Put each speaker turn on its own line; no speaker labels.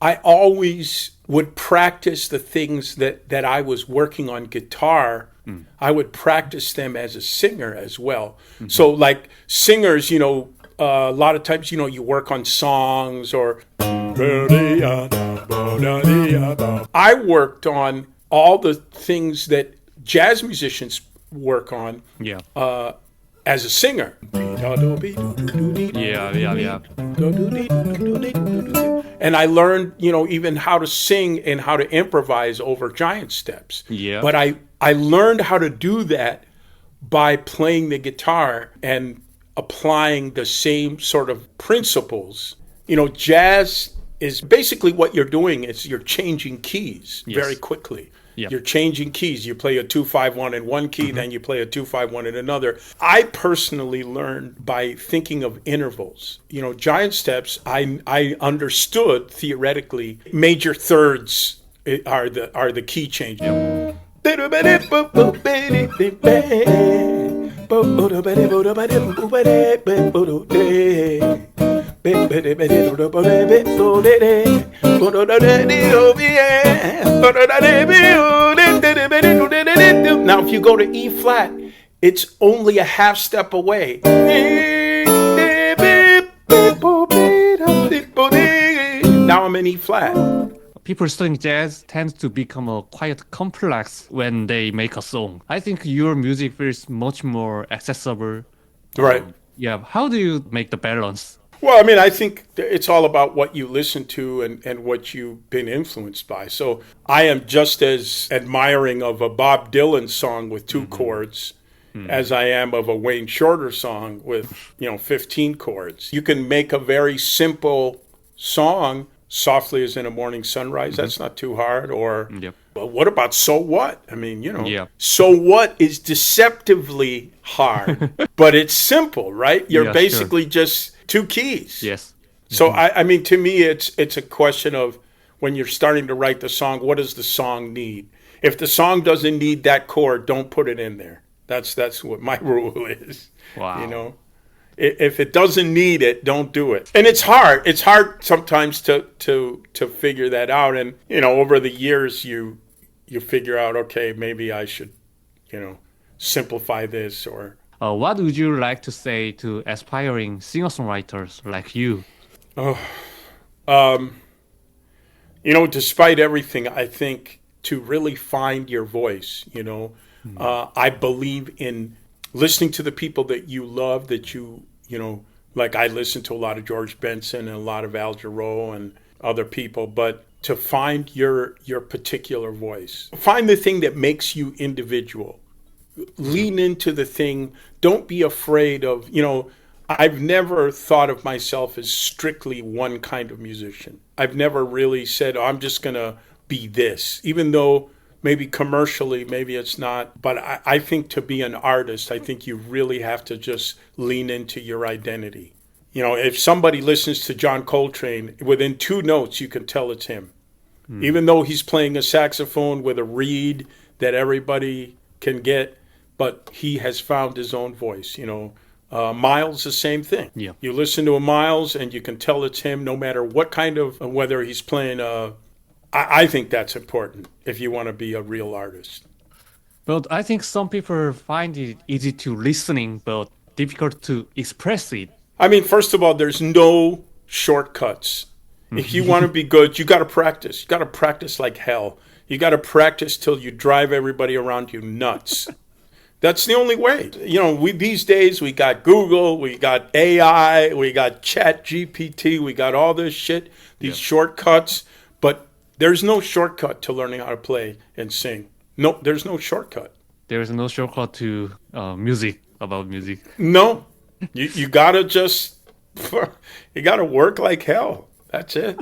I always would practice the things that I was working on guitar. I would practice them as a singer as well. So like singers, a lot of times, you work on songs or I worked on all the things that jazz musicians work on as a singer.
Yeah.
And I learned, even how to sing and how to improvise over giant steps.
Yeah.
But I learned how to do that by playing the guitar and applying the same sort of principles. Jazz is basically what you're doing is you're changing keys very quickly.
Yeah.
You're changing keys. You play a 2-5-1 in one key, then you play a 2-5-1 in another. I personally learned by thinking of intervals. Giant steps, I understood theoretically major thirds are the key change. Now, if you go to E flat, it's only a half step away. Now I'm in E flat.
People studying jazz tend to become quite complex when they make a song. I think your music feels much more accessible.
Right.
How do you make the balance?
Well, I think it's all about what you listen to and what you've been influenced by. So I am just as admiring of a Bob Dylan song with 2 chords as I am of a Wayne Shorter song with, 15 chords. You can make a very simple song, Softly as in a Morning Sunrise. That's not too hard. Or, well, what about So What? So What is deceptively hard, but it's simple, right? You're basically just 2 keys.
Yes.
So to me, it's a question of when you're starting to write the song, what does the song need? If the song doesn't need that chord, don't put it in there. That's what my rule is.
Wow.
If it doesn't need it, don't do it. And it's hard. It's hard sometimes to figure that out. And over the years, you figure out, okay, maybe I should, simplify this or.
What would you like to say to aspiring singer-songwriters like you?
Despite everything, I think to really find your voice, I believe in listening to the people that you love, that like I listen to a lot of George Benson and a lot of Al Jarreau and other people, but to find your particular voice. Find the thing that makes you individual. Lean into the thing. Don't be afraid of, I've never thought of myself as strictly one kind of musician. I've never really said, I'm just going to be this, even though maybe commercially, maybe it's not. But I think to be an artist, I think you really have to just lean into your identity. If somebody listens to John Coltrane, within 2 notes, you can tell it's him. Even though he's playing a saxophone with a reed that everybody can get, but he has found his own voice. Miles, the same thing.
Yeah.
You listen to a Miles and you can tell it's him no matter what kind of, whether he's playing I think that's important if you want to be a real artist.
But I think some people find it easy to listening, but difficult to express it.
First of all, there's no shortcuts. If you want to be good, you got to practice. You got to practice like hell. You got to practice till you drive everybody around you nuts. That's the only way. These days we got Google, we got AI, we got ChatGPT, we got all this shit, these shortcuts. But there's no shortcut to learning how to play and sing. No, there's no shortcut.
There's no shortcut to music, about music.
No, you gotta you gotta work like hell. That's it.